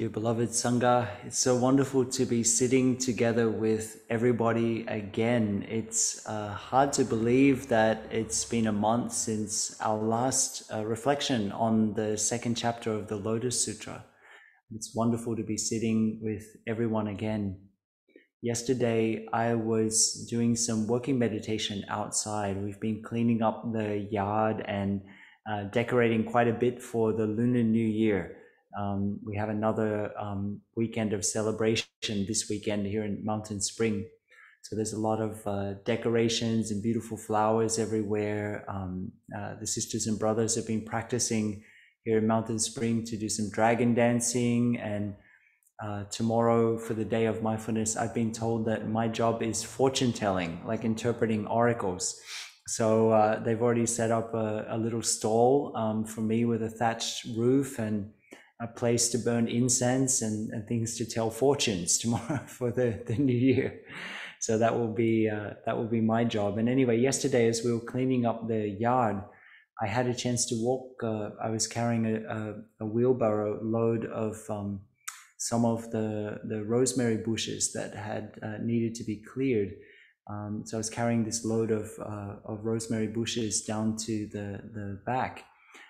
Dear beloved Sangha, it's so wonderful to be sitting together with everybody again. It's hard to believe that it's been a month since our last reflection on the second chapter of the Lotus Sutra. It's wonderful to be sitting with everyone again. Yesterday, I was doing some working meditation outside. We've been cleaning up the yard and decorating quite a bit for the Lunar New Year. We have another weekend of celebration this weekend here in Mountain Spring. So there's a lot of decorations and beautiful flowers everywhere. The sisters and brothers have been practicing here in Mountain Spring to do some dragon dancing, and tomorrow for the day of mindfulness, I've been told that my job is fortune telling, like interpreting oracles. So they've already set up a little stall for me with a thatched roof and a place to burn incense and things to tell fortunes tomorrow for the new year. So that will be my job. And anyway, yesterday as we were cleaning up the yard, I had a chance to walk. I was carrying a wheelbarrow load of some of the rosemary bushes that had needed to be cleared. So I was carrying this load of rosemary bushes down to the back.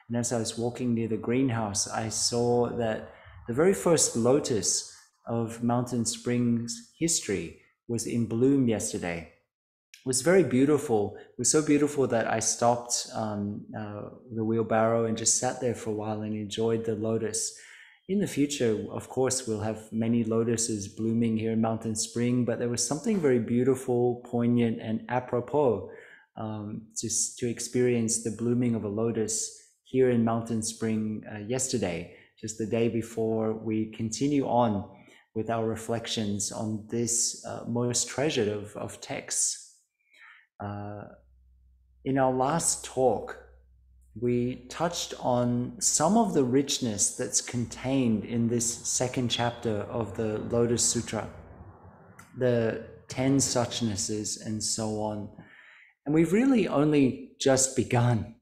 And as I was walking near the greenhouse, I saw that the very first lotus of Mountain Spring's history was in bloom yesterday. It was very beautiful. It was so beautiful that I stopped the wheelbarrow and just sat there for a while and enjoyed the lotus. In the future, of course, we'll have many lotuses blooming here in Mountain Spring, but there was something very beautiful, poignant, and apropos just to experience the blooming of a lotus here in Mountain Spring yesterday, just the day before we continue on with our reflections on this most treasured of texts. In our last talk, we touched on some of the richness that's contained in this second chapter of the Lotus Sutra, the 10 suchnesses and so on. And we've really only just begun.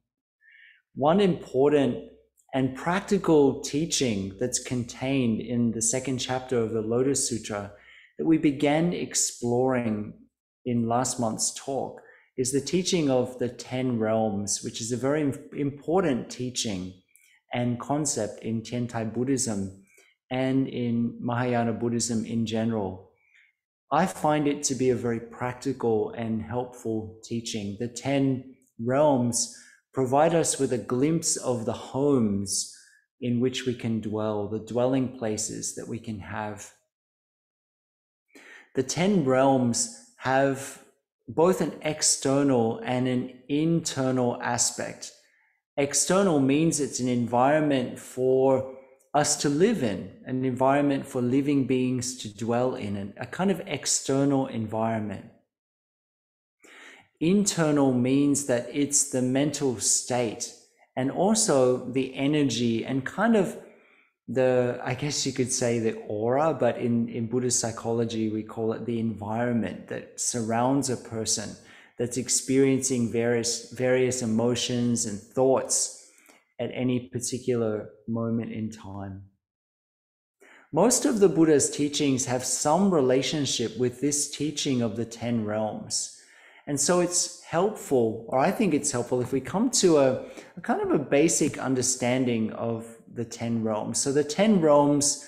One important and practical teaching that's contained in the second chapter of the Lotus Sutra that we began exploring in last month's talk is the teaching of the 10 realms, which is a very important teaching and concept in Tiantai Buddhism and in Mahayana Buddhism in general. I find it to be a very practical and helpful teaching. The 10 realms provide us with a glimpse of the homes in which we can dwell, the dwelling places that we can have. The 10 realms have both an external and an internal aspect. External means it's an environment for us to live in, an environment for living beings to dwell in, a kind of external environment. Internal means that it's the mental state and also the energy and kind of I guess you could say the aura, but in Buddhist psychology, we call it the environment that surrounds a person that's experiencing various emotions and thoughts at any particular moment in time. Most of the Buddha's teachings have some relationship with this teaching of the 10 realms. And so it's helpful, or I think it's helpful, if we come to a kind of a basic understanding of the 10 realms. So the 10 realms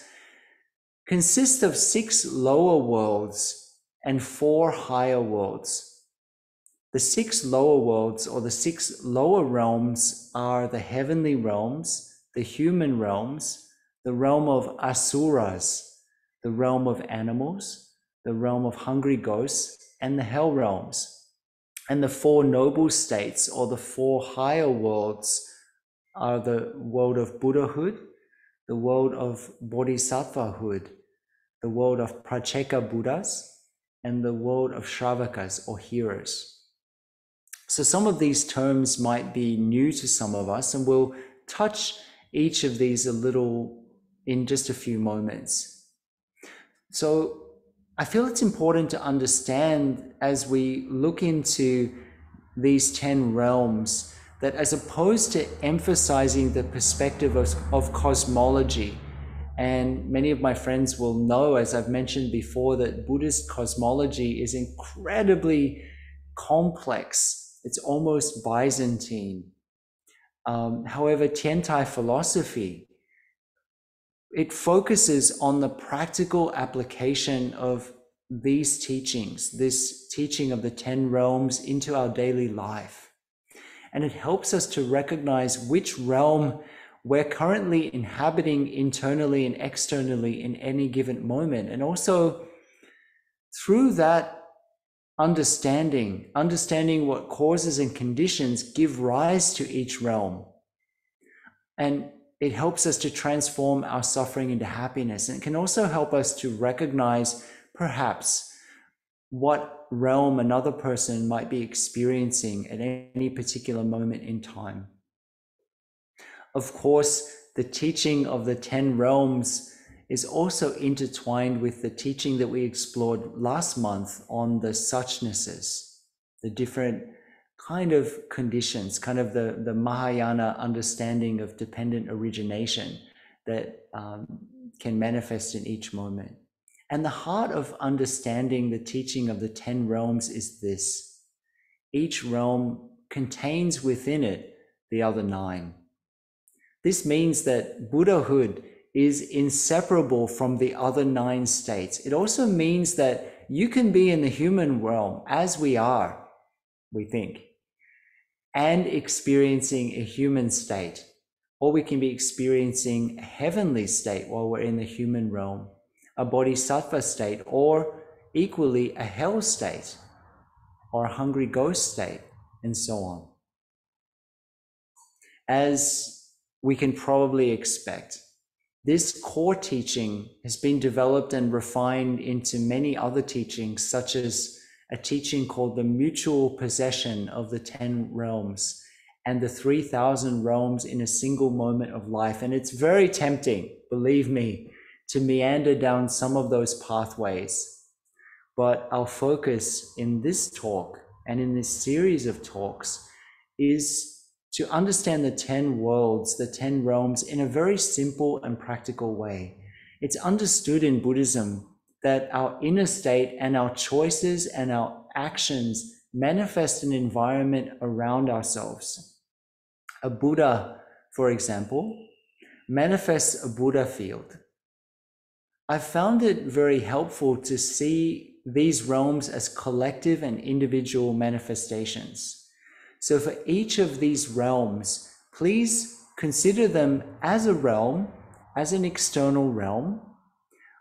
consist of 6 lower worlds and 4 higher worlds. The 6 lower worlds, or the 6 lower realms, are the heavenly realms, the human realms, the realm of asuras, the realm of animals, the realm of hungry ghosts, and the hell realms. And the 4 noble states, or the 4 higher worlds, are the world of Buddhahood, the world of Bodhisattvahood, the world of Pracheka Buddhas, and the world of Shravakas, or hearers. So some of these terms might be new to some of us, and we'll touch each of these a little in just a few moments. So I feel it's important to understand as we look into these 10 realms that as opposed to emphasizing the perspective of cosmology And many of my friends will know, as I've mentioned before, that Buddhist cosmology is incredibly complex. It's almost Byzantine. However, Tiantai philosophy, it focuses on the practical application of these teachings, this teaching of the 10 realms into our daily life. And it helps us to recognize which realm we're currently inhabiting internally and externally in any given moment. And also through that understanding what causes and conditions give rise to each realm. And it helps us to transform our suffering into happiness. And it can also help us to recognize perhaps what realm another person might be experiencing at any particular moment in time. Of course, the teaching of the 10 realms is also intertwined with the teaching that we explored last month on the suchnesses, the different kind of conditions, kind of the Mahayana understanding of dependent origination that can manifest in each moment. And the heart of understanding the teaching of the 10 realms is this: each realm contains within it the other 9. This means that Buddhahood is inseparable from the other 9 states. It also means that you can be in the human realm as we are, we think, and experiencing a human state, or we can be experiencing a heavenly state while we're in the human realm, a bodhisattva state, or equally a hell state, or a hungry ghost state, and so on. As we can probably expect, this core teaching has been developed and refined into many other teachings, such as a teaching called the mutual possession of the 10 realms and the 3,000 realms in a single moment of life. And it's very tempting, believe me, to meander down some of those pathways. But our focus in this talk and in this series of talks is to understand the 10 worlds, the 10 realms in a very simple and practical way. It's understood in Buddhism that our inner state and our choices and our actions manifest an environment around ourselves. A Buddha, for example, manifests a Buddha field. I found it very helpful to see these realms as collective and individual manifestations. So for each of these realms, please consider them as a realm, as an external realm,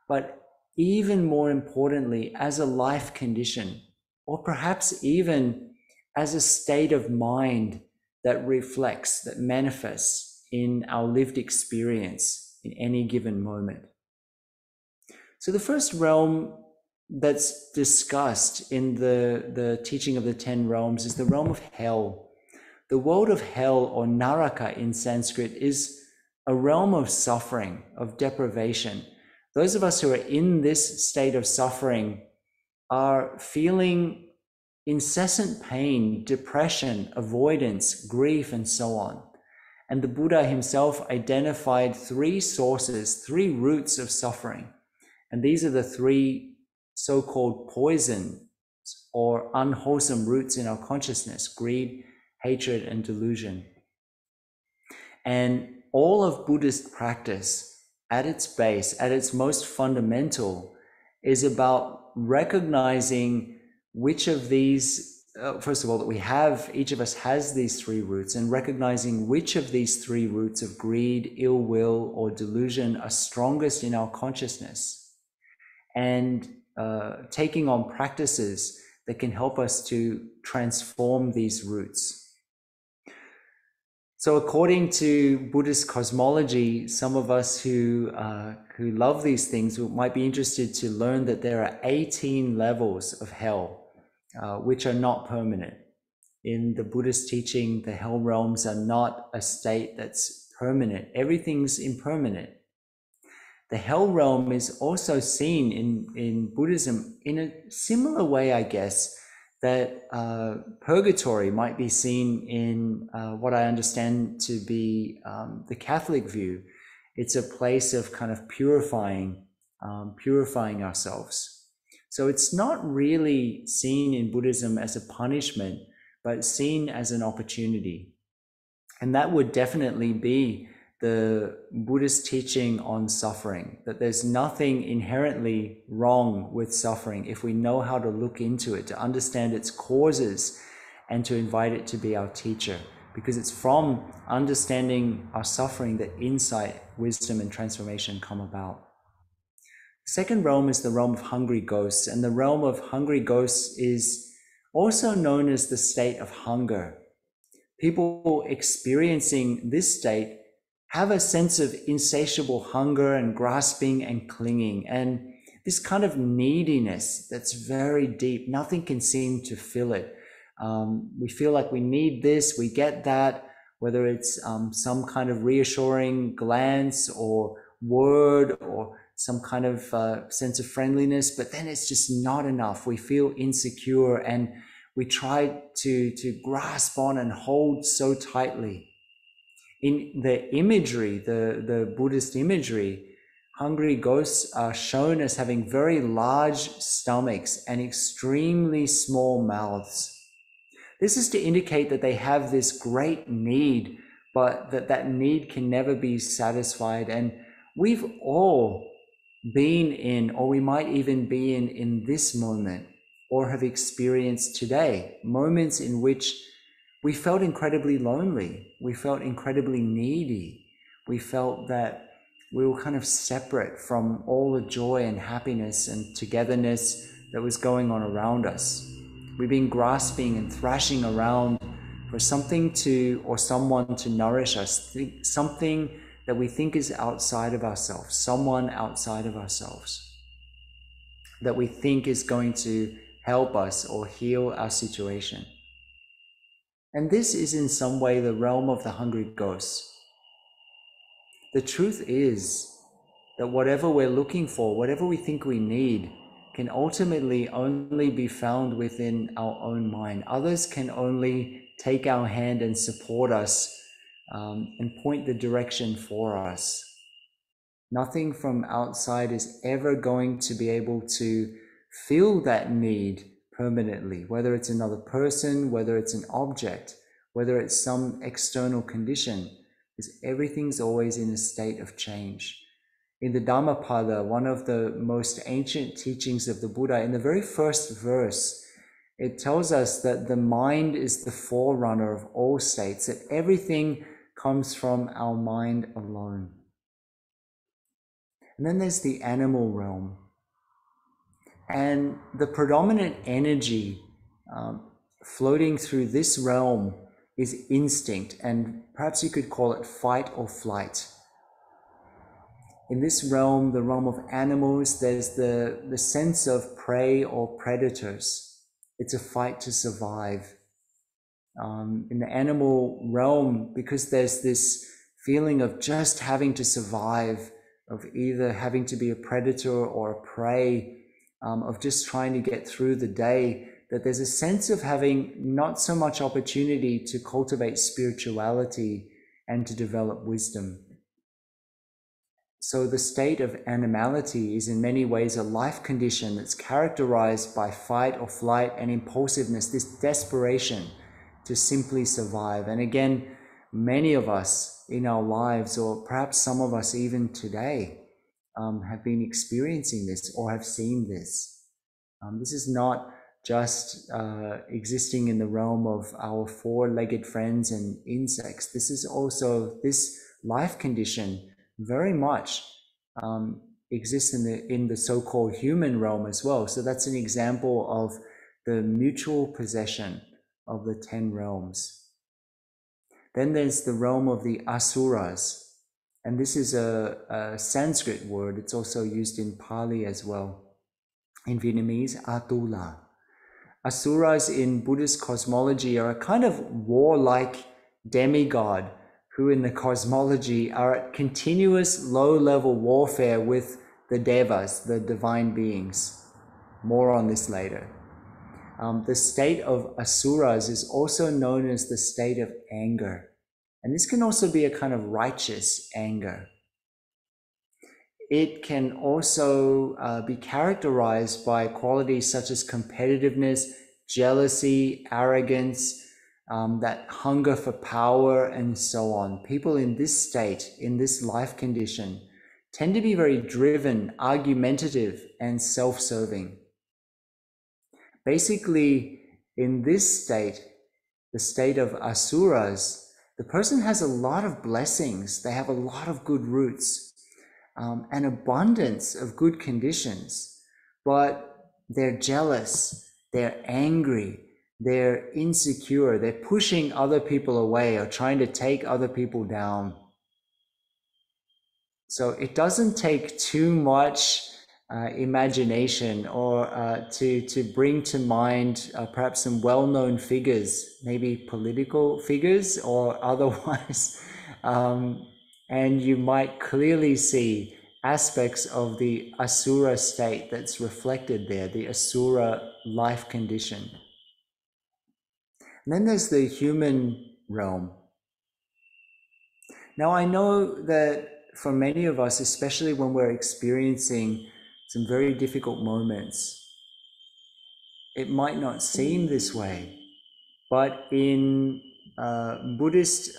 but even more importantly, as a life condition, or perhaps even as a state of mind that reflects, that manifests in our lived experience in any given moment. So the first realm that's discussed in the teaching of the 10 realms is the realm of hell. The world of hell, or Naraka in Sanskrit, is a realm of suffering, of deprivation. Those of us who are in this state of suffering are feeling incessant pain, depression, avoidance, grief, and so on. And the Buddha himself identified 3 sources, 3 roots of suffering. And these are the 3 so-called poisons or unwholesome roots in our consciousness: greed, hatred, and delusion. And all of Buddhist practice, at its base, at its most fundamental, is about recognizing which of these, first of all, that we have, each of us has these 3 roots, and recognizing which of these 3 roots of greed, ill will, or delusion are strongest in our consciousness, and taking on practices that can help us to transform these roots. So according to Buddhist cosmology, some of us who love these things might be interested to learn that there are 18 levels of hell, which are not permanent. In the Buddhist teaching, the hell realms are not a state that's permanent. Everything's impermanent. The hell realm is also seen in Buddhism in a similar way, I guess, that purgatory might be seen in what I understand to be the Catholic view, It's a place of kind of purifying ourselves. So it's not really seen in Buddhism as a punishment, but seen as an opportunity. And that would definitely be the Buddhist teaching on suffering, that there's nothing inherently wrong with suffering if we know how to look into it, to understand its causes, and to invite it to be our teacher. Because it's from understanding our suffering that insight, wisdom, and transformation come about. The second realm is the realm of hungry ghosts, and the realm of hungry ghosts is also known as the state of hunger. People experiencing this state have a sense of insatiable hunger and grasping and clinging, and this kind of neediness that's very deep. Nothing can seem to fill it. We feel like we need this, we get that, whether it's some kind of reassuring glance or word or some kind of sense of friendliness, but then it's just not enough. We feel insecure and we try to grasp on and hold so tightly. In the imagery, the Buddhist imagery, hungry ghosts are shown as having very large stomachs and extremely small mouths. This is to indicate that they have this great need, but that need can never be satisfied. And we've all been in, or we might even be in this moment, or have experienced today, moments in which we felt incredibly lonely, we felt incredibly needy, we felt that we were kind of separate from all the joy and happiness and togetherness that was going on around us. We've been grasping and thrashing around for something to, or someone to nourish us, something that we think is outside of ourselves, someone outside of ourselves, that we think is going to help us or heal our situation. And this is in some way the realm of the hungry ghosts. The truth is that whatever we're looking for, whatever we think we need, can ultimately only be found within our own mind. Others can only take our hand and support us and point the direction for us. Nothing from outside is ever going to be able to fill that need permanently, whether it's another person, whether it's an object, whether it's some external condition, because everything's always in a state of change. In the Dhammapada, one of the most ancient teachings of the Buddha, in the very first verse, it tells us that the mind is the forerunner of all states, that everything comes from our mind alone. And then there's the animal realm. And the predominant energy floating through this realm is instinct, and perhaps you could call it fight or flight. In this realm, the realm of animals, there's the sense of prey or predators. It's a fight to survive. In the animal realm, because there's this feeling of just having to survive, of either having to be a predator or a prey, of just trying to get through the day, that there's a sense of having not so much opportunity to cultivate spirituality and to develop wisdom. So the state of animality is in many ways a life condition that's characterized by fight or flight and impulsiveness, this desperation to simply survive. And again, many of us in our lives, or perhaps some of us even today, have been experiencing this or have seen this. This is not just existing in the realm of our four-legged friends and insects. This is also, this life condition very much exists in the so-called human realm as well. So that's an example of the mutual possession of the 10 realms. Then there's the realm of the asuras. And this is a Sanskrit word. It's also used in Pali as well. In Vietnamese, atula. Asuras in Buddhist cosmology are a kind of warlike demigod who in the cosmology are at continuous low-level warfare with the devas, the divine beings. More on this later. The state of asuras is also known as the state of anger. And this can also be a kind of righteous anger. it can also be characterized by qualities such as competitiveness, jealousy, arrogance, that hunger for power, and so on. People in this state, in this life condition, tend to be very driven, argumentative, and self-serving. Basically, in this state, the state of asuras, the person has a lot of blessings. They have a lot of good roots, an abundance of good conditions, but they're jealous, they're angry, they're insecure, they're pushing other people away or trying to take other people down. So it doesn't take too much imagination or to bring to mind perhaps some well-known figures, maybe political figures or otherwise, and you might clearly see aspects of the asura state that's reflected there, the asura life condition. And then there's the human realm. Now, I know that for many of us, especially when we're experiencing some very difficult moments, it might not seem this way, but in Buddhist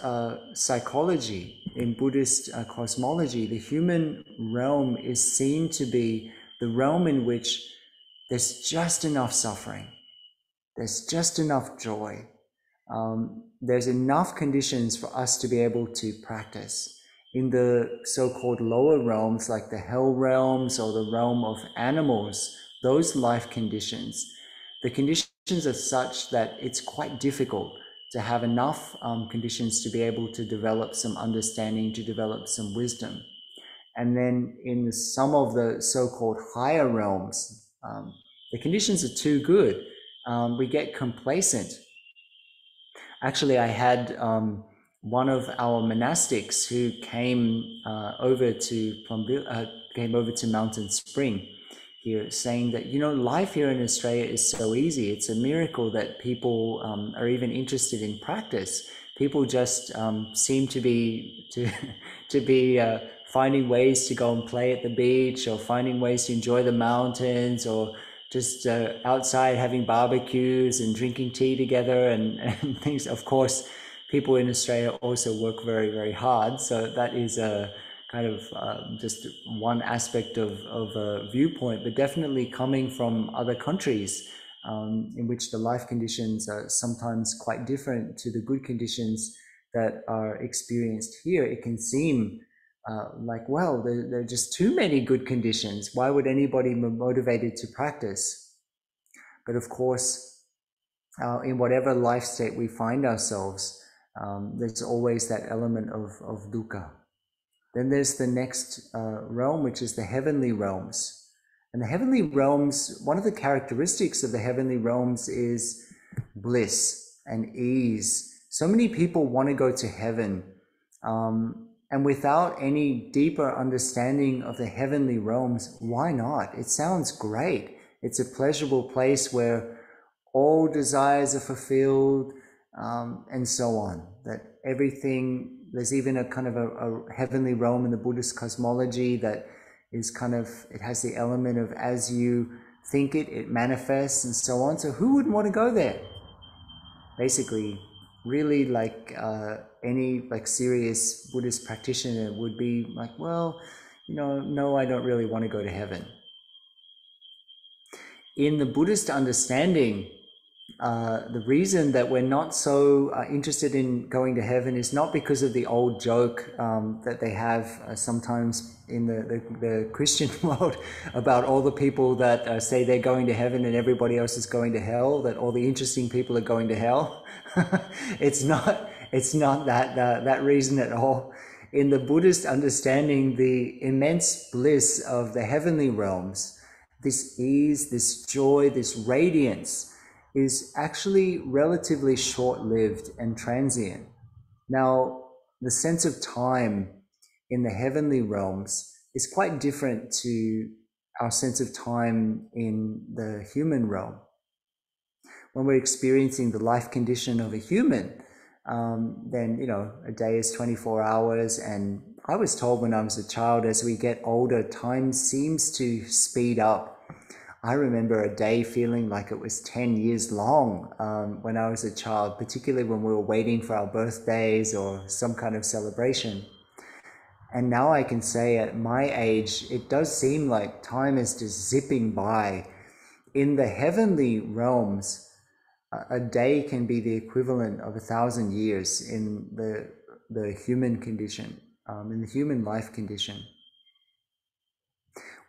psychology, in Buddhist cosmology, the human realm is seen to be the realm in which there's just enough suffering, there's just enough joy, there's enough conditions for us to be able to practice. In the so-called lower realms, like the hell realms or the realm of animals, those life conditions, the conditions are such that it's quite difficult to have enough conditions to be able to develop some understanding, to develop some wisdom. And then in some of the so-called higher realms, the conditions are too good. We get complacent. Actually, I had one of our monastics who came over to Mountain Spring here, saying that, you know, life here in Australia is so easy. It's a miracle that people are even interested in practice. People just seem to be finding ways to go and play at the beach, or finding ways to enjoy the mountains, or just outside having barbecues and drinking tea together and things. Of course, people in Australia also work very, very hard. So that is a kind of just one aspect of a viewpoint, but definitely coming from other countries in which the life conditions are sometimes quite different to the good conditions that are experienced here. It can seem like, well, there are just too many good conditions. Why would anybody be motivated to practice? But of course, in whatever life state we find ourselves, there's always that element of dukkha. Then there's the next realm, which is the heavenly realms. And the heavenly realms, one of the characteristics of the heavenly realms is bliss and ease. So many people want to go to heaven, and without any deeper understanding of the heavenly realms, why not? It sounds great. It's a pleasurable place where all desires are fulfilled, and so on. That everything, there's even a kind of a heavenly realm in the Buddhist cosmology that is kind of, it has the element of as you think it, it manifests and so on. So who wouldn't want to go there? Basically, really, like any like serious Buddhist practitioner would be like, well, you know, no, I don't really want to go to heaven. In the Buddhist understanding, the reason that we're not so interested in going to heaven is not because of the old joke that they have sometimes in the Christian world about all the people that say they're going to heaven and everybody else is going to hell, that all the interesting people are going to hell. It's not that reason at all. In the Buddhist understanding, the immense bliss of the heavenly realms, this ease, this joy, this radiance, is actually relatively short-lived and transient. Now, the sense of time in the heavenly realms is quite different to our sense of time in the human realm. When we're experiencing the life condition of a human, then, you know, a day is 24 hours, and I was told when I was a child, as we get older, time seems to speed up. I remember a day feeling like it was 10 years long when I was a child, particularly when we were waiting for our birthdays or some kind of celebration. And now I can say at my age, it does seem like time is just zipping by. In the heavenly realms, a day can be the equivalent of 1,000 years in the human condition, in the human life condition.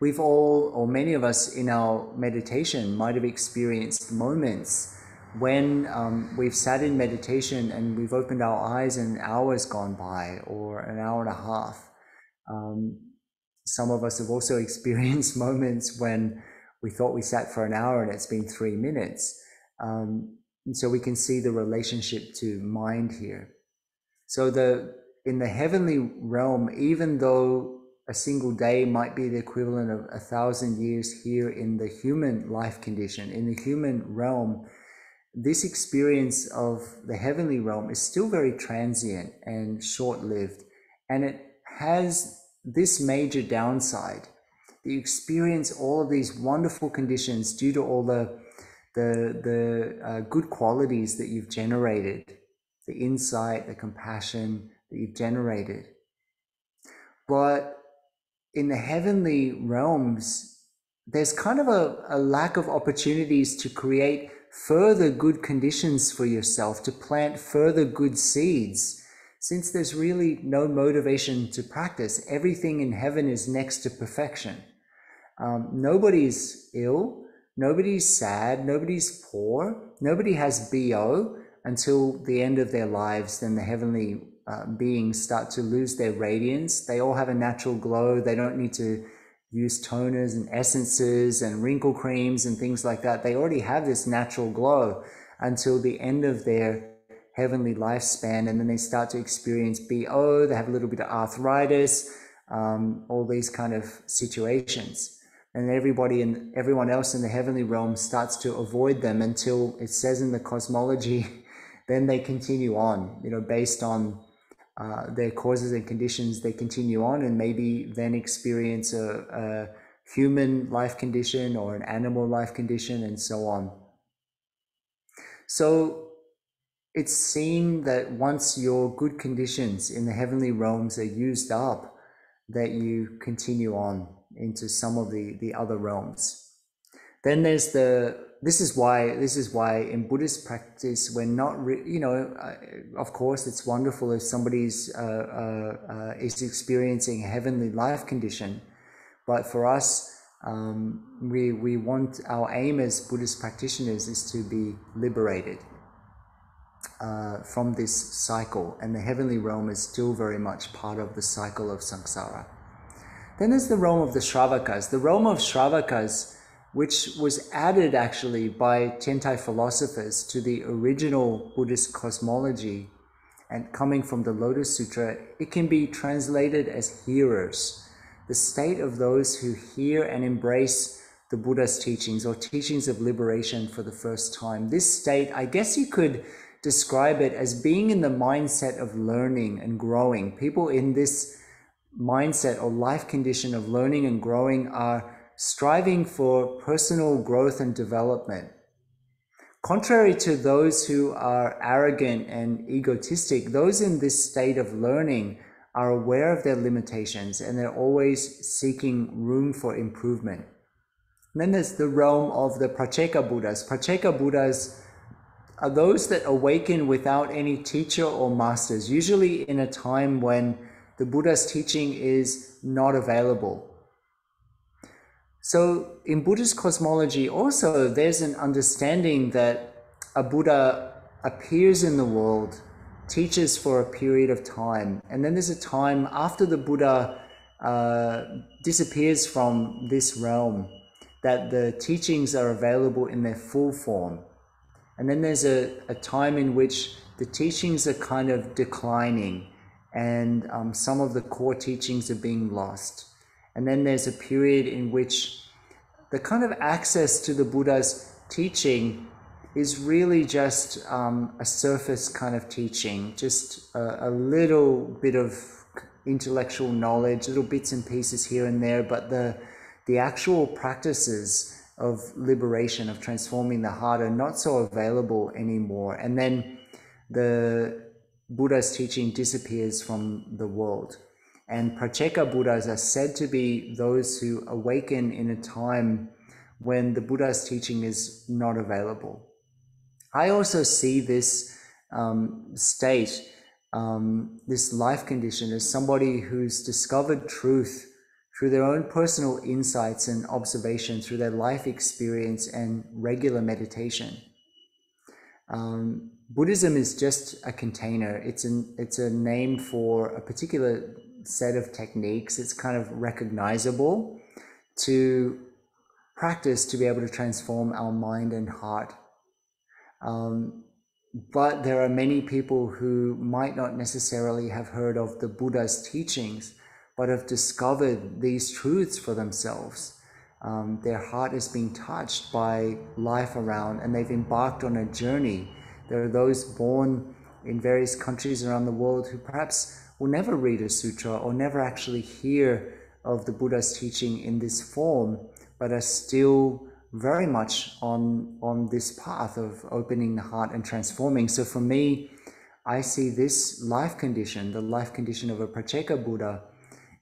We've all, or many of us in our meditation, might have experienced moments when we've sat in meditation and we've opened our eyes and an hour's gone by, or an hour and a half. Some of us have also experienced moments when we thought we sat for an hour and it's been 3 minutes. And so we can see the relationship to mind here. So in the heavenly realm, even though a single day might be the equivalent of 1,000 years here in the human life condition, in the human realm, this experience of the heavenly realm is still very transient and short-lived. And it has this major downside. You experience all of these wonderful conditions due to all the good qualities that you've generated, the insight, the compassion that you've generated. But in the heavenly realms, there's kind of a lack of opportunities to create further good conditions for yourself, to plant further good seeds, since there's really no motivation to practice. Everything in heaven is next to perfection. Nobody's ill, nobody's sad, nobody's poor, nobody has BO until the end of their lives. Then the heavenly beings start to lose their radiance. They all have a natural glow. They don't need to use toners and essences and wrinkle creams and things like that. They already have this natural glow until the end of their heavenly lifespan, and then they start to experience BO. They have a little bit of arthritis, all these kind of situations. And everyone else in the heavenly realm starts to avoid them until it says in the cosmology, then they continue on, based on their causes and conditions. They continue on and maybe then experience a human life condition or an animal life condition and so on. So it's seen that once your good conditions in the heavenly realms are used up, that you continue on into some of the other realms. Then there's this is why in Buddhist practice we're not of course it's wonderful if somebody's is experiencing a heavenly life condition, but for us we want, our aim as Buddhist practitioners is to be liberated from this cycle, and the heavenly realm is still very much part of the cycle of samsara. Then there's the realm of the Shravakas. The realm of Shravakas, which was added actually by Tentai philosophers to the original Buddhist cosmology, and coming from the Lotus Sutra, it can be translated as hearers, the state of those who hear and embrace the Buddha's teachings, or teachings of liberation for the first time. This state, I guess you could describe it as being in the mindset of learning and growing. People in this mindset or life condition of learning and growing are striving for personal growth and development. Contrary to those who are arrogant and egotistic, those in this state of learning are aware of their limitations and they're always seeking room for improvement. And then there's the realm of the Pratyeka Buddhas. Pratyeka Buddhas are those that awaken without any teacher or masters, usually in a time when the Buddha's teaching is not available. So in Buddhist cosmology also, there's an understanding that a Buddha appears in the world, teaches for a period of time, and then there's a time after the Buddha disappears from this realm that the teachings are available in their full form. And then there's a time in which the teachings are kind of declining and some of the core teachings are being lost. And then there's a period in which the kind of access to the Buddha's teaching is really just a surface kind of teaching, just a little bit of intellectual knowledge, little bits and pieces here and there, but the actual practices of liberation, of transforming the heart, are not so available anymore. And then the Buddha's teaching disappears from the world. And Pratyeka Buddhas are said to be those who awaken in a time when the Buddha's teaching is not available. I also see this state, this life condition, as somebody who's discovered truth through their own personal insights and observation, through their life experience and regular meditation. Buddhism is just a container. It's a name for a particular set of techniques. It's kind of recognizable to practice to be able to transform our mind and heart. But there are many people who might not necessarily have heard of the Buddha's teachings, but have discovered these truths for themselves. Their heart is being touched by life around, and they've embarked on a journey. There are those born in various countries around the world who perhaps will never read a sutra or never actually hear of the Buddha's teaching in this form, but are still very much on this path of opening the heart and transforming. So for me, I see this life condition, the life condition of a Pratyeka Buddha,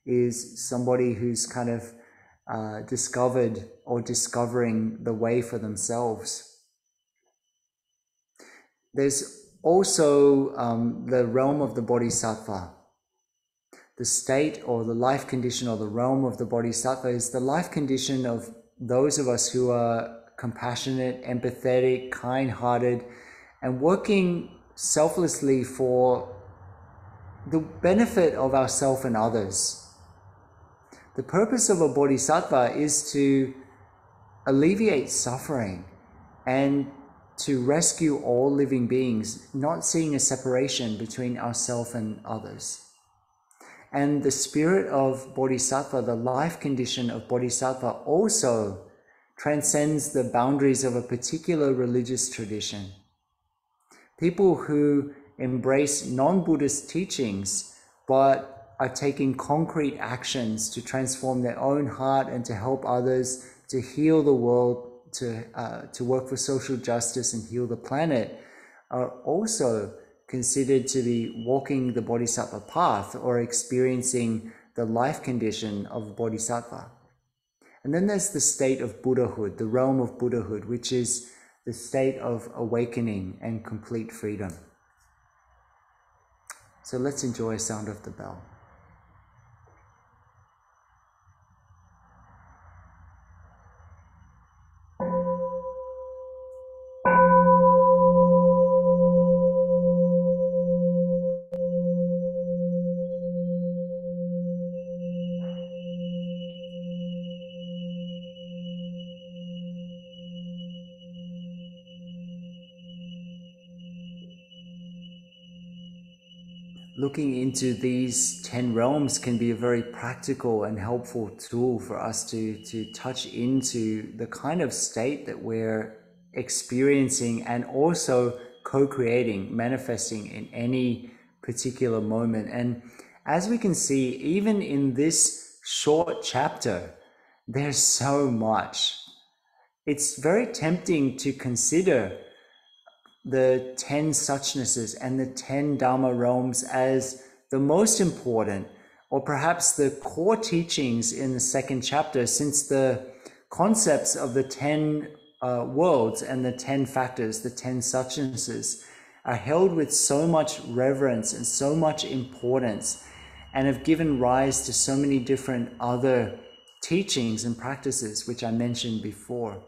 is somebody who's kind of discovered or discovering the way for themselves. There's also the realm of the Bodhisattva. The state or the life condition or the realm of the Bodhisattva is the life condition of those of us who are compassionate, empathetic, kind-hearted, and working selflessly for the benefit of ourselves and others. The purpose of a bodhisattva is to alleviate suffering and to rescue all living beings, not seeing a separation between ourselves and others. And the spirit of bodhisattva, the life condition of bodhisattva, also transcends the boundaries of a particular religious tradition. People who embrace non-Buddhist teachings but are taking concrete actions to transform their own heart and to help others, to heal the world, to work for social justice and heal the planet, are also considered to be walking the bodhisattva path or experiencing the life condition of bodhisattva. And then there's the state of Buddhahood, the realm of Buddhahood, which is the state of awakening and complete freedom. So let's enjoy a sound of the bell. Looking into these 10 realms can be a very practical and helpful tool for us to touch into the kind of state that we're experiencing and also co-creating, manifesting in any particular moment. And as we can see, even in this short chapter, there's so much. It's very tempting to consider the 10 suchnesses and the 10 Dharma realms as the most important, or perhaps the core teachings in the second chapter, since the concepts of the 10 worlds and the 10 factors, the 10 suchnesses, are held with so much reverence and so much importance, and have given rise to so many different other teachings and practices, which I mentioned before.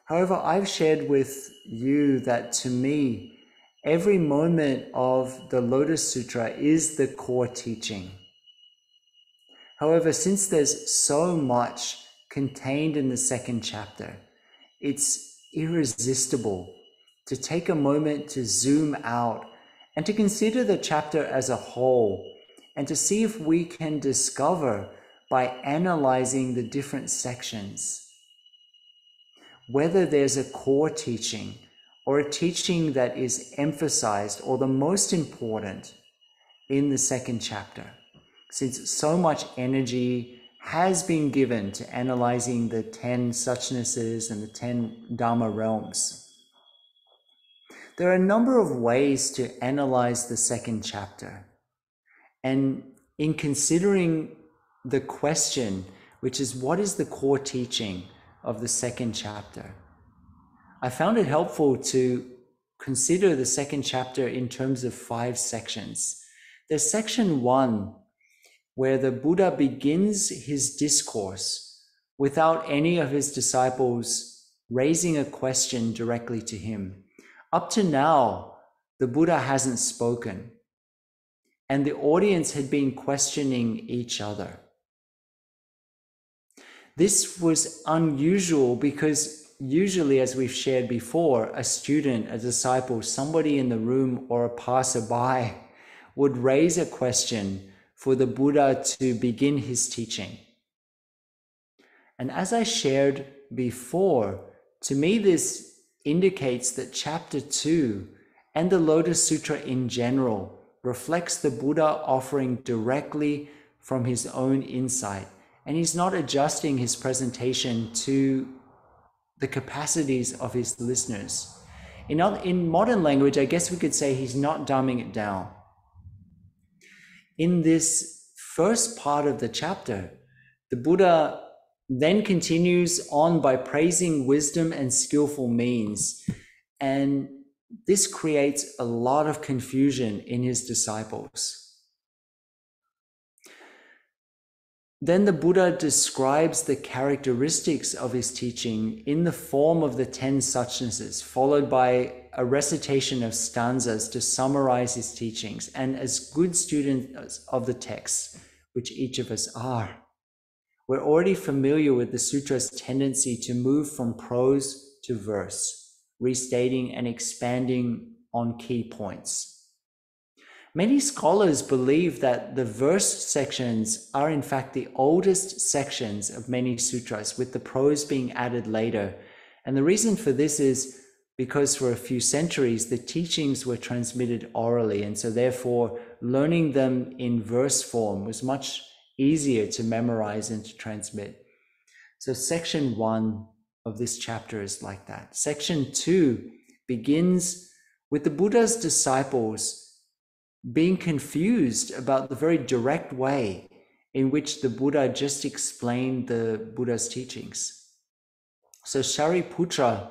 However, I've shared with you that to me, every moment of the Lotus Sutra is the core teaching. However, since there's so much contained in the second chapter, it's irresistible to take a moment to zoom out and to consider the chapter as a whole, and to see if we can discover by analyzing the different sections whether there's a core teaching or a teaching that is emphasized or the most important, in the second chapter, since so much energy has been given to analyzing the 10 suchnesses and the 10 Dharma realms. There are a number of ways to analyze the second chapter. And in considering the question, which is what is the core teaching of the second chapter, I found it helpful to consider the second chapter in terms of 5 sections. There's section 1, where the Buddha begins his discourse without any of his disciples raising a question directly to him. Up to now, the Buddha hasn't spoken, and the audience had been questioning each other. This was unusual because usually, as we've shared before, a student, a disciple, somebody in the room or a passerby would raise a question for the Buddha to begin his teaching. And as I shared before, to me this indicates that chapter 2 and the Lotus Sutra in general reflects the Buddha offering directly from his own insight. And he's not adjusting his presentation to the capacities of his listeners. In modern language, I guess we could say he's not dumbing it down. In this first part of the chapter, the Buddha then continues on by praising wisdom and skillful means. And this creates a lot of confusion in his disciples. Then the Buddha describes the characteristics of his teaching in the form of the 10 suchnesses, followed by a recitation of stanzas to summarize his teachings. And as good students of the text, which each of us are, we're already familiar with the sutra's tendency to move from prose to verse, restating and expanding on key points. Many scholars believe that the verse sections are in fact the oldest sections of many sutras, with the prose being added later. And the reason for this is because for a few centuries, the teachings were transmitted orally, and so therefore learning them in verse form was much easier to memorize and to transmit. So section 1 of this chapter is like that. Section 2 begins with the Buddha's disciples being confused about the very direct way in which the Buddha just explained the Buddha's teachings. So Shariputra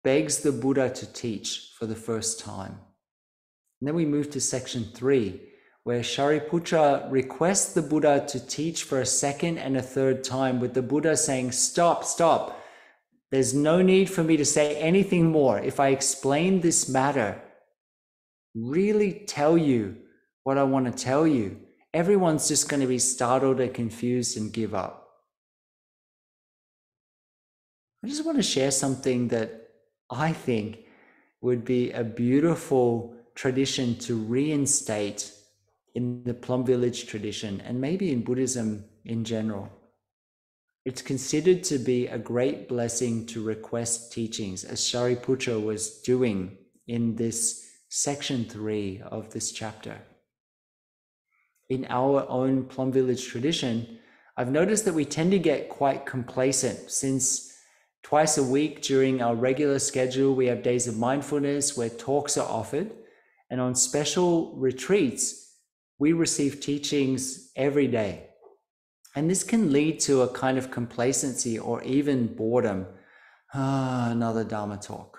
begs the Buddha to teach for the first time. And then we move to section 3, where Shariputra requests the Buddha to teach for a second and a third time, with the Buddha saying, "Stop, stop. There's no need for me to say anything more. If I explain this matter, really tell you what I want to tell you, everyone's just going to be startled and confused and give up." I just want to share something that I think would be a beautiful tradition to reinstate in the Plum Village tradition, and maybe in Buddhism in general. It's considered to be a great blessing to request teachings, as Shariputra was doing in this section 3 of this chapter. In our own Plum Village tradition, I've noticed that we tend to get quite complacent, since twice a week during our regular schedule, we have days of mindfulness where talks are offered, and on special retreats, we receive teachings every day. And this can lead to a kind of complacency or even boredom. Another Dharma talk.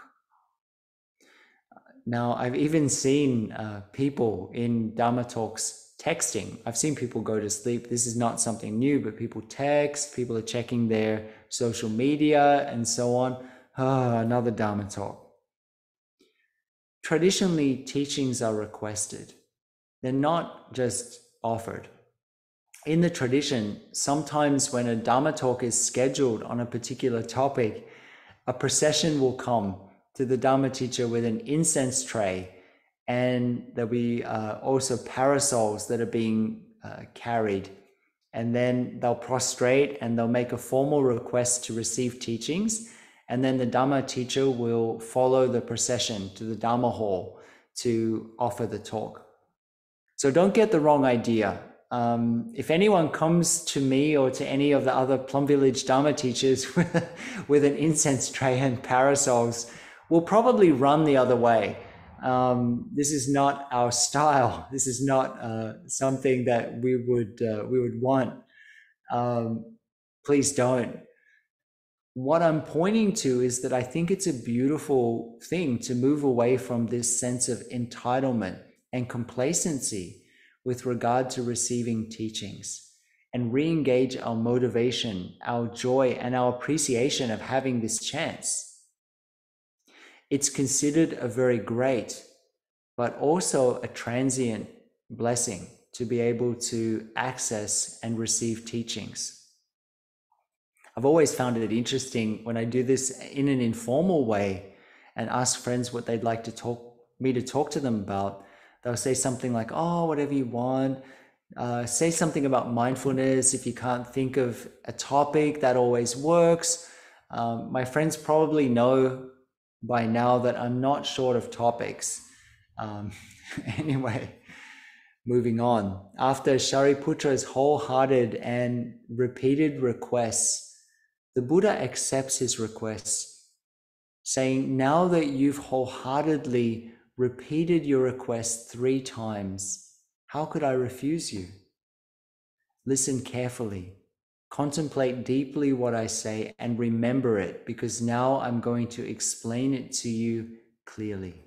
Now, I've even seen people in Dharma talks texting. I've seen people go to sleep. This is not something new, but people text, people are checking their social media and so on. Another Dharma talk. Traditionally, teachings are requested. They're not just offered. In the tradition, sometimes when a Dharma talk is scheduled on a particular topic, a procession will come to the Dharma teacher with an incense tray, and there'll be also parasols that are being carried. And then they'll prostrate and they'll make a formal request to receive teachings. And then the Dharma teacher will follow the procession to the Dharma hall to offer the talk. So don't get the wrong idea. If anyone comes to me or to any of the other Plum Village Dharma teachers with an incense tray and parasols, we'll probably run the other way. This is not our style. This is not something that we would want. Please don't. What I'm pointing to is that I think it's a beautiful thing to move away from this sense of entitlement and complacency with regard to receiving teachings and re-engage our motivation, our joy, and our appreciation of having this chance. It's considered a very great, but also a transient blessing to be able to access and receive teachings. I've always found it interesting when I do this in an informal way and ask friends what they'd like to talk to them about. They'll say something like, oh, whatever you want. Say something about mindfulness. If you can't think of a topic, that always works. My friends probably know by now that I'm not short of topics. Anyway, moving on. After Shariputra's wholehearted and repeated requests, the Buddha accepts his requests, saying, now that you've wholeheartedly repeated your request 3 times, how could I refuse you? Listen carefully, contemplate deeply what I say, and remember it, because now I'm going to explain it to you clearly.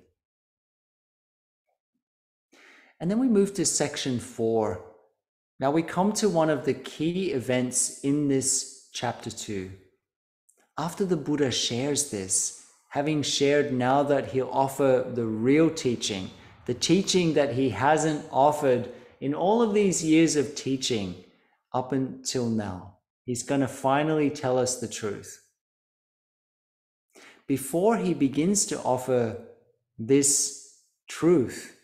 And then we move to section 4. Now we come to one of the key events in this chapter 2. After the Buddha shares this, having shared now that he'll offer the real teaching, the teaching that he hasn't offered in all of these years of teaching up until now, he's going to finally tell us the truth. Before he begins to offer this truth,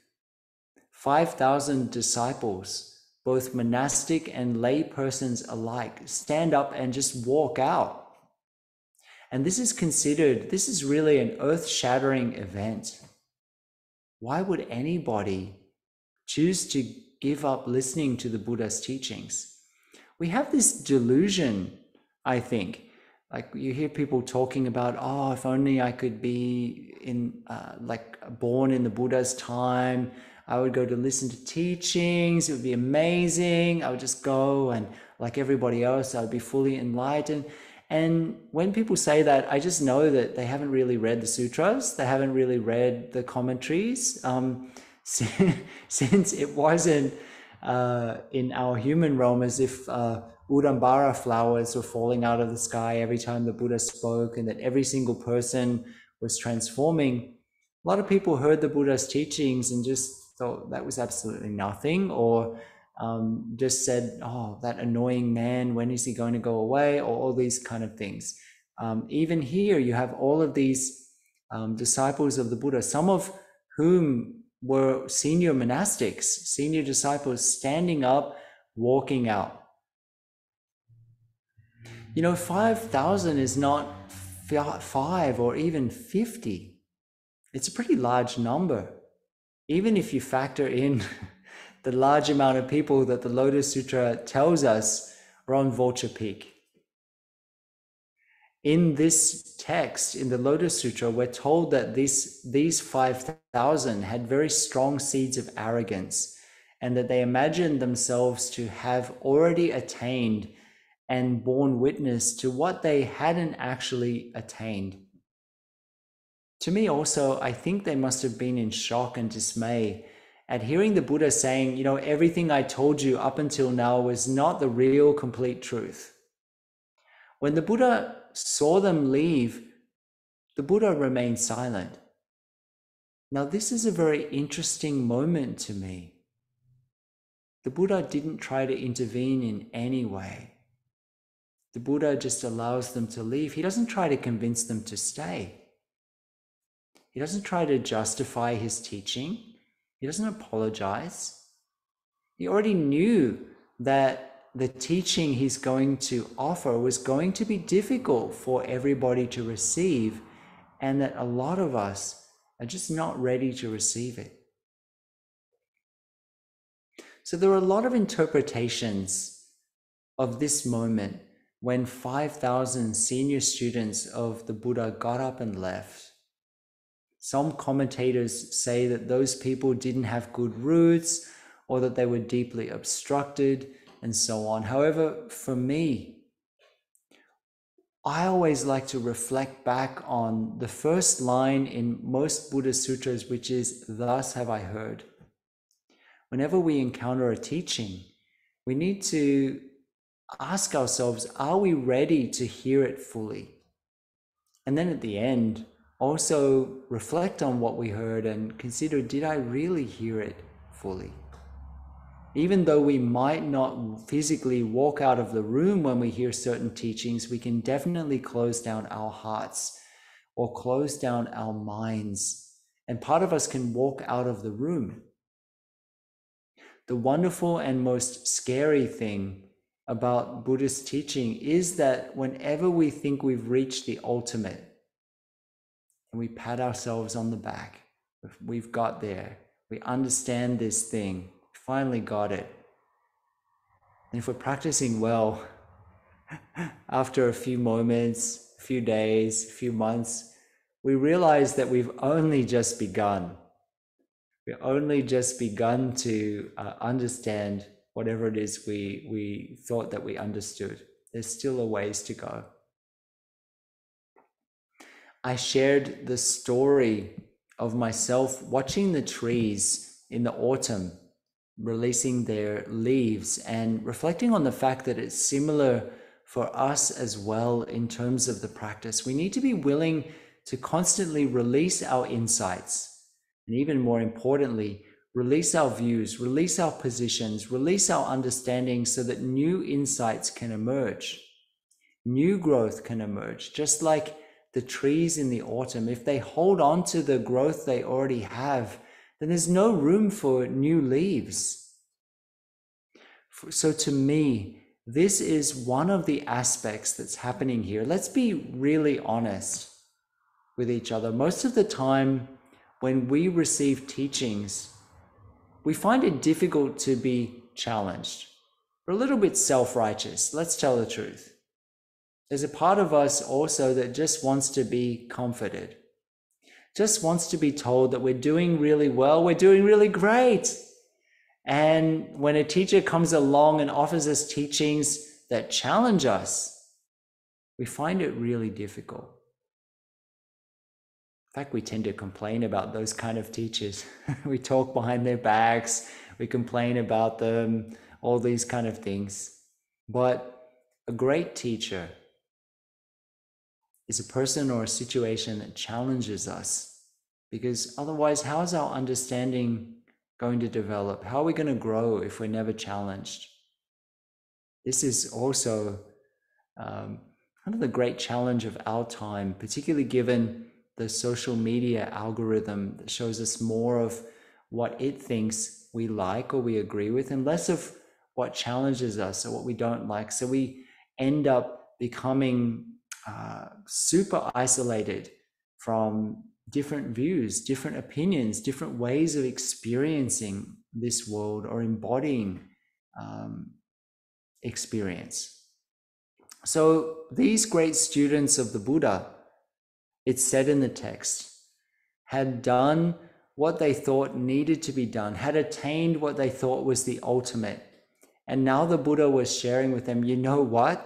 5,000 disciples, both monastic and lay persons alike, stand up and just walk out. And this is really an earth-shattering event. Why would anybody choose to give up listening to the Buddha's teachings? We have this delusion, I think. Like you hear people talking about, oh, if only I could be born in the Buddha's time, I would go to listen to teachings, it would be amazing. I would just go and like everybody else, I would be fully enlightened. And when people say that, I just know that they haven't really read the sutras. They haven't really read the commentaries. Since it wasn't in our human realm as if Udambara flowers were falling out of the sky every time the Buddha spoke, and that every single person was transforming. A lot of people heard the Buddha's teachings and just thought that was absolutely nothing, or just said, oh, that annoying man, when is he going to go away, or all these kind of things. Even here, you have all of these disciples of the Buddha, some of whom were senior monastics, senior disciples, standing up, walking out. 5,000 is not 5 or even 50. It's a pretty large number. Even if you factor in the large amount of people that the Lotus Sutra tells us are on Vulture Peak. In this text, in the Lotus Sutra, we're told that these 5,000 had very strong seeds of arrogance, and that they imagined themselves to have already attained and borne witness to what they hadn't actually attained. To me also, I think they must have been in shock and dismay at hearing the Buddha saying, everything I told you up until now was not the real complete truth. When the Buddha saw them leave, the Buddha remained silent. Now, this is a very interesting moment to me. The Buddha didn't try to intervene in any way. The Buddha just allows them to leave. He doesn't try to convince them to stay. He doesn't try to justify his teaching. He doesn't apologize. He already knew that the teaching he's going to offer was going to be difficult for everybody to receive, and that a lot of us are just not ready to receive it. So there are a lot of interpretations of this moment when 5,000 senior students of the Buddha got up and left. Some commentators say that those people didn't have good roots or that they were deeply obstructed and so on. However, for me, I always like to reflect back on the first line in most Buddhist sutras, which is, "Thus have I heard." Whenever we encounter a teaching, we need to ask ourselves, are we ready to hear it fully? And then at the end, also reflect on what we heard and consider, did I really hear it fully? Even though we might not physically walk out of the room when we hear certain teachings, we can definitely close down our hearts or close down our minds. And part of us can walk out of the room. The wonderful and most scary thing about Buddhist teaching is that whenever we think we've reached the ultimate, and we pat ourselves on the back, we've got there, we understand this thing, finally got it. And if we're practicing well, after a few moments, a few days, a few months, we realize that we've only just begun. We've only just begun to understand whatever it is we thought that we understood. There's still a ways to go. I shared the story of myself watching the trees in the autumn releasing their leaves and reflecting on the fact that it's similar for us as well in terms of the practice. We need to be willing to constantly release our insights, and even more importantly, release our views, release our positions, release our understanding so that new insights can emerge. New growth can emerge, just like the trees in the autumn. If they hold on to the growth they already have, then there's no room for new leaves. So to me, this is one of the aspects that's happening here. Let's be really honest with each other. Most of the time, when we receive teachings, we find it difficult to be challenged. We're a little bit self-righteous, let's tell the truth. There's a part of us also that just wants to be comforted, just wants to be told that we're doing really well, we're doing really great. And when a teacher comes along and offers us teachings that challenge us, we find it really difficult. In fact, we tend to complain about those kind of teachers. We talk behind their backs, we complain about them, all these kind of things. But a great teacher is a person or a situation that challenges us, because otherwise, how is our understanding going to develop? How are we going to grow if we're never challenged? This is also kind of the great challenge of our time, particularly given the social media algorithm that shows us more of what it thinks we like or we agree with, and less of what challenges us or what we don't like. So we end up becoming super isolated from different views, different opinions, different ways of experiencing this world or embodying experience. So these great students of the Buddha, it's said in the text, had done what they thought needed to be done, had attained what they thought was the ultimate. And now the Buddha was sharing with them, you know what?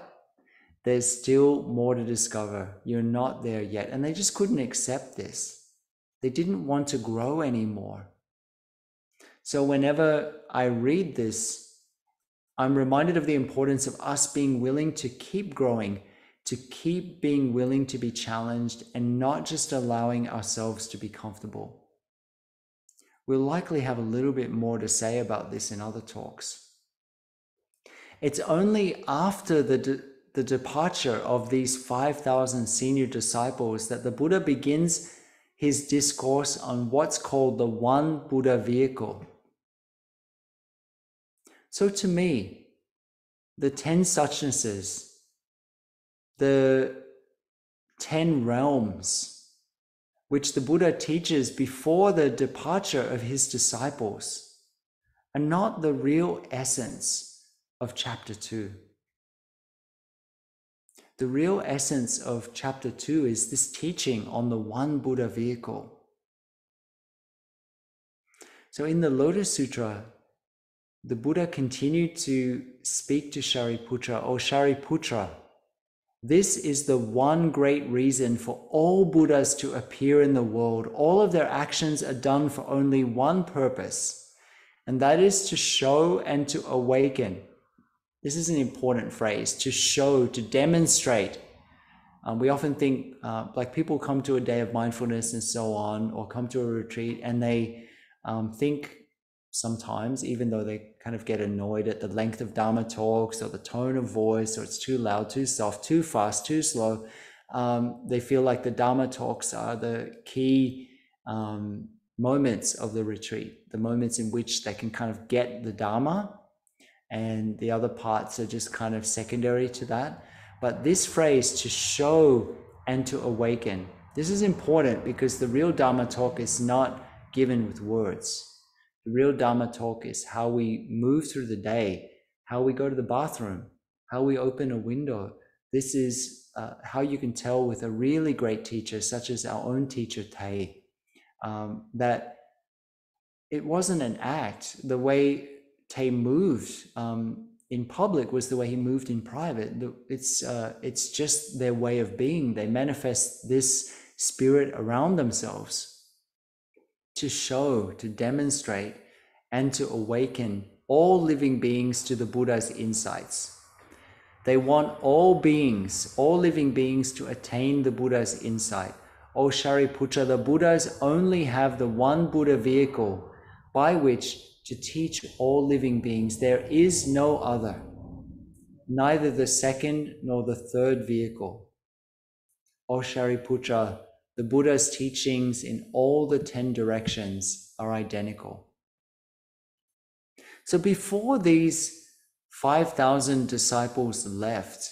There's still more to discover. You're not there yet. And they just couldn't accept this. They didn't want to grow anymore. So whenever I read this, I'm reminded of the importance of us being willing to keep growing, to keep being willing to be challenged, and not just allowing ourselves to be comfortable. We'll likely have a little bit more to say about this in other talks. It's only after the departure of these 5,000 senior disciples that the Buddha begins his discourse on what's called the One Buddha vehicle. So to me, the 10 suchnesses, the 10 realms, which the Buddha teaches before the departure of his disciples, are not the real essence of chapter 2. The real essence of chapter 2 is this teaching on the one Buddha vehicle. So in the Lotus Sutra, the Buddha continued to speak to Shariputra, "O Shariputra, this is the one great reason for all Buddhas to appear in the world. All of their actions are done for only one purpose, and that is to show and to awaken." This is an important phrase, to show, to demonstrate. We often think, like people come to a day of mindfulness and so on, or come to a retreat, and they think sometimes, even though they kind of get annoyed at the length of Dharma talks or the tone of voice, or it's too loud, too soft, too fast, too slow, they feel like the Dharma talks are the key moments of the retreat, the moments in which they can kind of get the Dharma, and the other parts are just kind of secondary to that. But this phrase, to show and to awaken, this is important because the real Dharma talk is not given with words. The real Dharma talk is how we move through the day, how we go to the bathroom, how we open a window. This is how you can tell with a really great teacher, such as our own teacher, Thay, that it wasn't an act. The way Tay moved in public was the way he moved in private. It's just their way of being. They manifest this spirit around themselves to show, to demonstrate, and to awaken all living beings to the Buddha's insights. They want all beings, all living beings, to attain the Buddha's insight. O Shariputra, the Buddhas only have the one Buddha vehicle by which to teach all living beings. There is no other, neither the second nor the third vehicle. O Shariputra, the Buddha's teachings in all the 10 directions are identical. So before these 5,000 disciples left,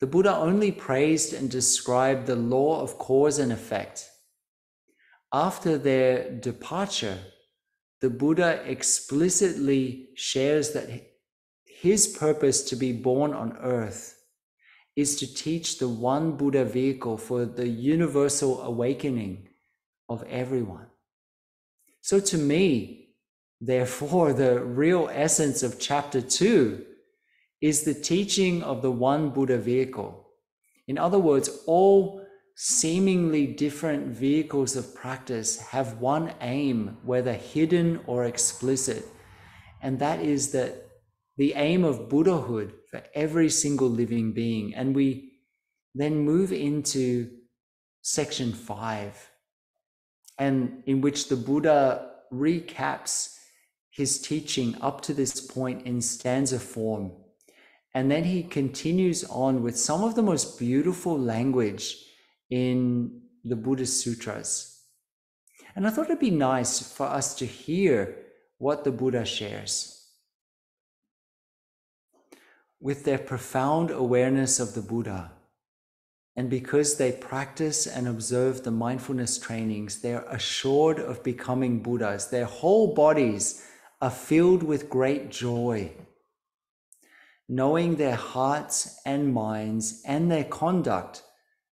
the Buddha only praised and described the law of cause and effect. After their departure, the Buddha explicitly shares that his purpose to be born on earth is to teach the one Buddha vehicle for the universal awakening of everyone. So to me, therefore, the real essence of chapter 2 is the teaching of the one Buddha vehicle. In other words, all seemingly different vehicles of practice have one aim, whether hidden or explicit, and that is that the aim of Buddhahood for every single living being. And we then move into section 5, and in which the Buddha recaps his teaching up to this point in stanza form. And then he continues on with some of the most beautiful language in the Buddhist sutras. And I thought it'd be nice for us to hear what the Buddha shares. With their profound awareness of the Buddha, and because they practice and observe the mindfulness trainings, they are assured of becoming Buddhas. Their whole bodies are filled with great joy. Knowing their hearts and minds and their conduct,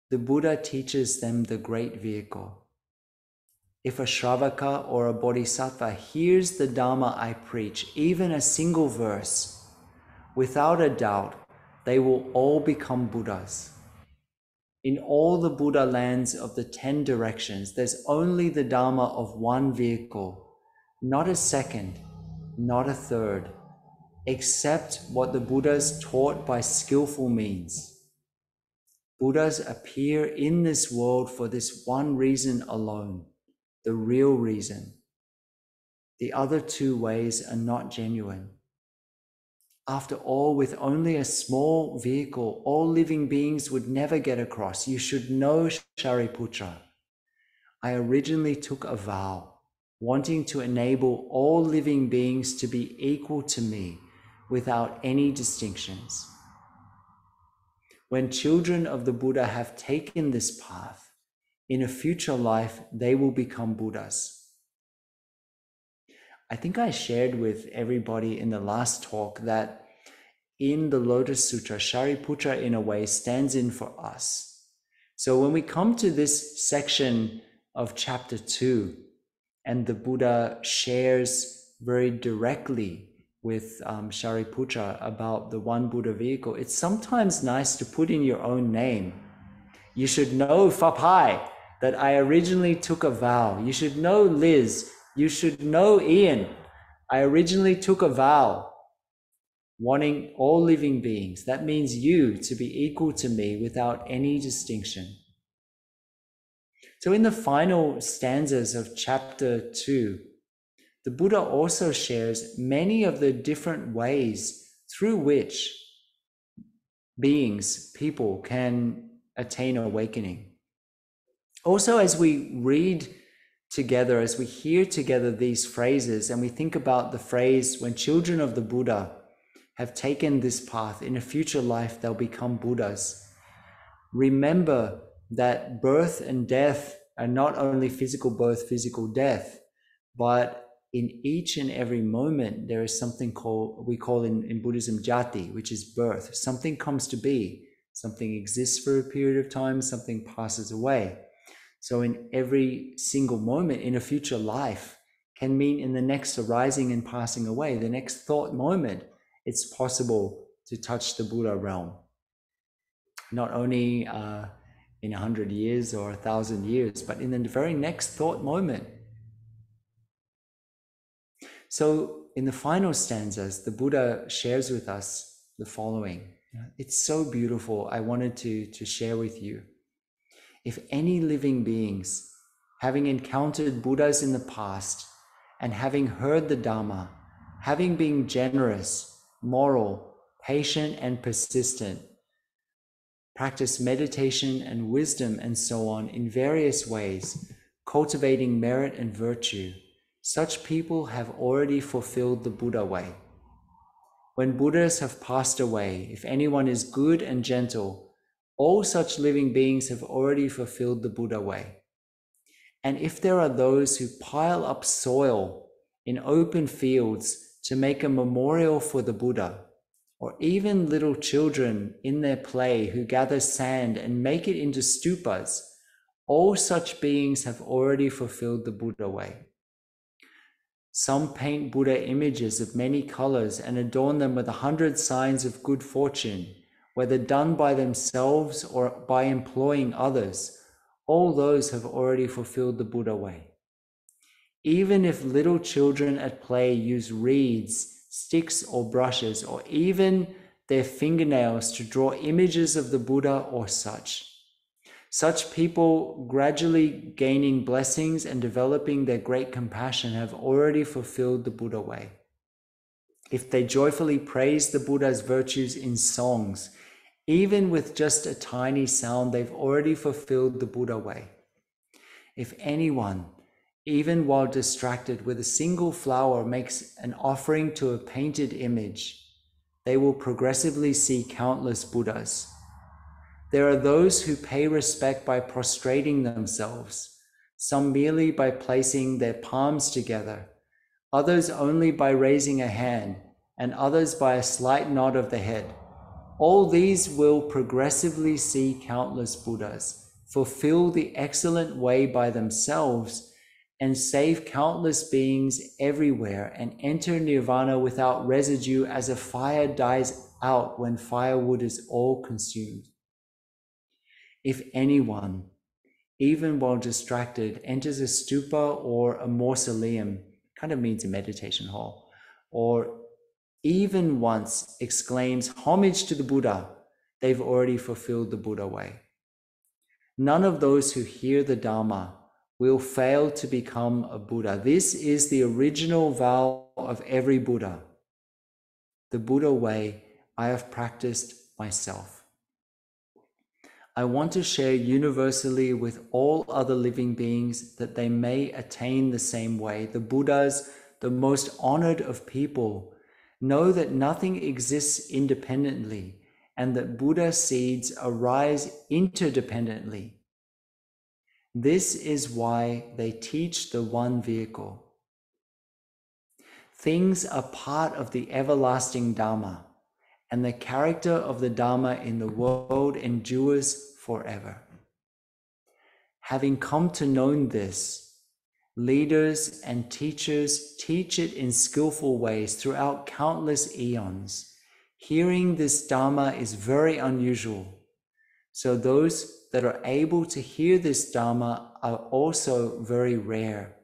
the Buddha teaches them the great vehicle. If a Shravaka or a Bodhisattva hears the Dharma I preach, even a single verse, without a doubt, they will all become Buddhas. In all the Buddha lands of the 10 directions, there's only the Dharma of one vehicle, not a second, not a third, except what the Buddhas taught by skillful means. Buddhas appear in this world for this one reason alone, the real reason. The other two ways are not genuine. After all, with only a small vehicle, all living beings would never get across. You should know, Shariputra, I originally took a vow, wanting to enable all living beings to be equal to me without any distinctions. When children of the Buddha have taken this path, in a future life, they will become Buddhas. I think I shared with everybody in the last talk that in the Lotus Sutra, Shariputra in a way stands in for us. So when we come to this section of chapter 2, and the Buddha shares very directly with Shariputra about the one Buddha vehicle, it's sometimes nice to put in your own name. You should know, Fapai, that I originally took a vow. You should know, Liz. You should know, Ian. I originally took a vow wanting all living beings. That means you to be equal to me without any distinction. So in the final stanzas of chapter 2, the Buddha also shares many of the different ways through which beings, people, can attain awakening. Also, as we read together, as we hear together these phrases, and we think about the phrase, when children of the Buddha have taken this path, in a future life they'll become Buddhas. Remember that birth and death are not only physical birth, physical death, but in each and every moment there is something we call in Buddhism jati, which is birth. Something comes to be, something exists for a period of time, something passes away. So in every single moment in a future life can mean in the next arising and passing away, the next thought moment, it's possible to touch the Buddha realm. Not only in 100 years or 1,000 years, but in the very next thought moment. So in the final stanzas, the Buddha shares with us the following. It's so beautiful. I wanted to share with you. If any living beings, having encountered Buddhas in the past and having heard the Dhamma, having been generous, moral, patient, and persistent, practice meditation and wisdom and so on in various ways, cultivating merit and virtue, such people have already fulfilled the Buddha way. When Buddhas have passed away, if anyone is good and gentle, all such living beings have already fulfilled the Buddha way. And if there are those who pile up soil in open fields to make a memorial for the Buddha, or even little children in their play who gather sand and make it into stupas, all such beings have already fulfilled the Buddha way. Some paint Buddha images of many colors and adorn them with 100 signs of good fortune, whether done by themselves or by employing others. All those have already fulfilled the Buddha way. Even if little children at play use reeds, sticks or brushes, or even their fingernails to draw images of the Buddha or such people gradually gaining blessings and developing their great compassion have already fulfilled the Buddha way. If they joyfully praise the Buddha's virtues in songs, even with just a tiny sound, they've already fulfilled the Buddha way. If anyone, even while distracted with a single flower, makes an offering to a painted image, they will progressively see countless Buddhas. There are those who pay respect by prostrating themselves, some merely by placing their palms together, others only by raising a hand, and others by a slight nod of the head. All these will progressively see countless Buddhas, fulfill the excellent way by themselves, and save countless beings everywhere and enter nirvana without residue, as a fire dies out when firewood is all consumed. If anyone, even while distracted, enters a stupa or a mausoleum, kind of means a meditation hall, or even once exclaims homage to the Buddha, they've already fulfilled the Buddha way. None of those who hear the Dhamma will fail to become a Buddha. This is the original vow of every Buddha. The Buddha way I have practiced myself. I want to share universally with all other living beings that they may attain the same way. The Buddhas, the most honored of people, know that nothing exists independently and that Buddha seeds arise interdependently. This is why they teach the one vehicle. things are part of the everlasting Dharma, and the character of the Dharma in the world endures forever. Having come to know this, leaders and teachers teach it in skillful ways throughout countless eons. Hearing this Dharma is very unusual. So those that are able to hear this Dharma are also very rare.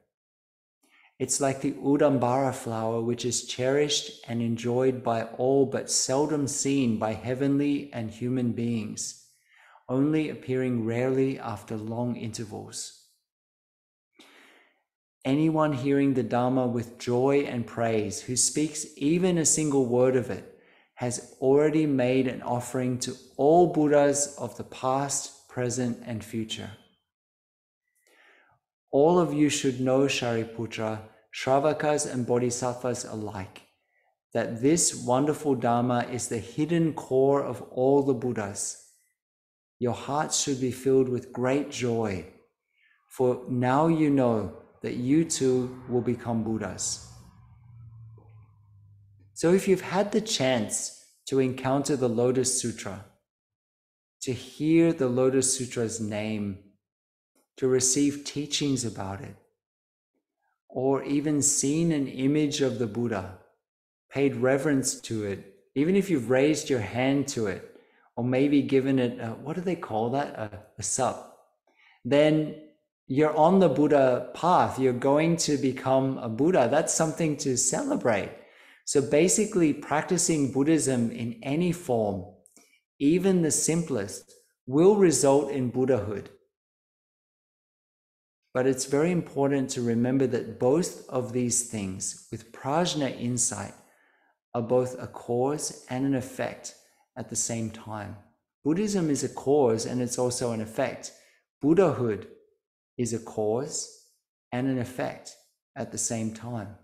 It's like the Udambara flower, which is cherished and enjoyed by all but seldom seen by heavenly and human beings, only appearing rarely after long intervals. Anyone hearing the Dharma with joy and praise, who speaks even a single word of it, has already made an offering to all Buddhas of the past, present, and future. All of you should know, Shariputra, Shravakas and Bodhisattvas alike, that this wonderful Dharma is the hidden core of all the Buddhas. Your hearts should be filled with great joy, for now you know that you too will become Buddhas. So if you've had the chance to encounter the Lotus Sutra, to hear the Lotus Sutra's name, to receive teachings about it, or even seen an image of the Buddha, paid reverence to it, even if you've raised your hand to it, or maybe given it, what do they call that? A sup, then you're on the Buddha path. You're going to become a Buddha. That's something to celebrate. So basically, practicing Buddhism in any form, even the simplest, will result in Buddhahood. But it's very important to remember that both of these things, with prajna insight, are both a cause and an effect at the same time. Buddhism is a cause and it's also an effect. Buddhahood is a cause and an effect at the same time.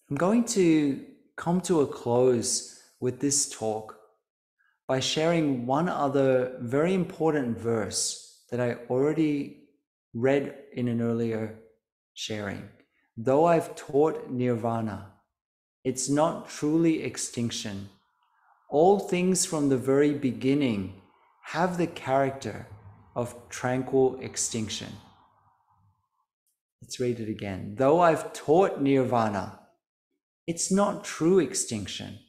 I'm going to come to a close with this talk by sharing one other very important verse that I already read in an earlier sharing. Though I've taught nirvana, it's not truly extinction. All things from the very beginning have the character of tranquil extinction. Let's read it again. Though I've taught nirvana, it's not true extinction.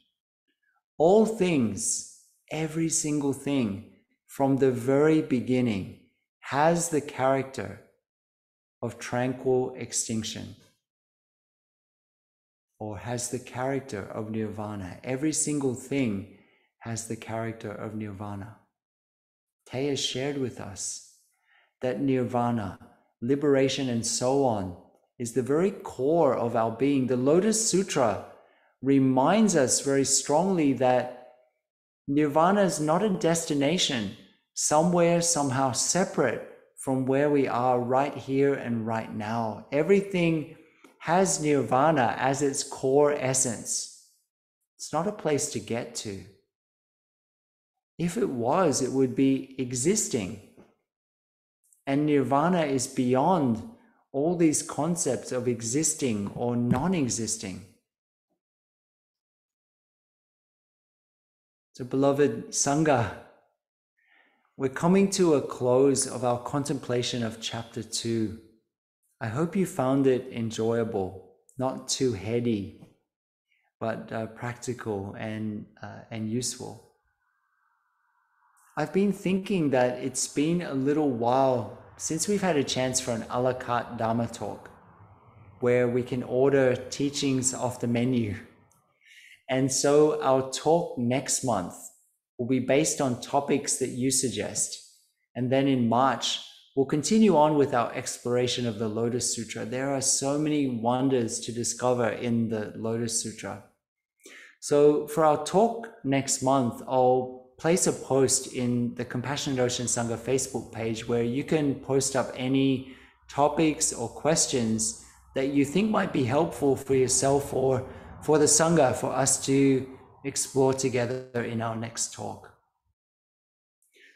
All things, every single thing from the very beginning has the character of tranquil extinction, or has the character of nirvana. Every single thing has the character of nirvana. Taya shared with us that nirvana, liberation, and so on, is the very core of our being. The Lotus Sutra reminds us very strongly that nirvana is not a destination somewhere, somehow separate from where we are right here and right now. Everything has nirvana as its core essence. It's not a place to get to. If it was, it would be existing. And nirvana is beyond all these concepts of existing or non-existing. So, beloved Sangha, we're coming to a close of our contemplation of chapter 2. I hope you found it enjoyable, not too heady, but practical and useful. I've been thinking that it's been a little while since we've had a chance for an a la carte Dharma talk, where we can order teachings off the menu. And so our talk next month will be based on topics that you suggest. And then in March, we'll continue on with our exploration of the Lotus Sutra. There are so many wonders to discover in the Lotus Sutra. So for our talk next month, I'll place a post in the Compassionate Ocean Sangha Facebook page where you can post up any topics or questions that you think might be helpful for yourself or for the Sangha, for us to explore together in our next talk.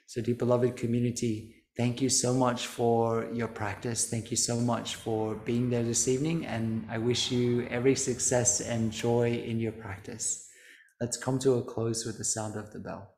So, dear beloved community, Thank you so much for your practice. Thank you so much for being there this evening. And I wish you every success and joy in your practice. Let's come to a close with the sound of the bell.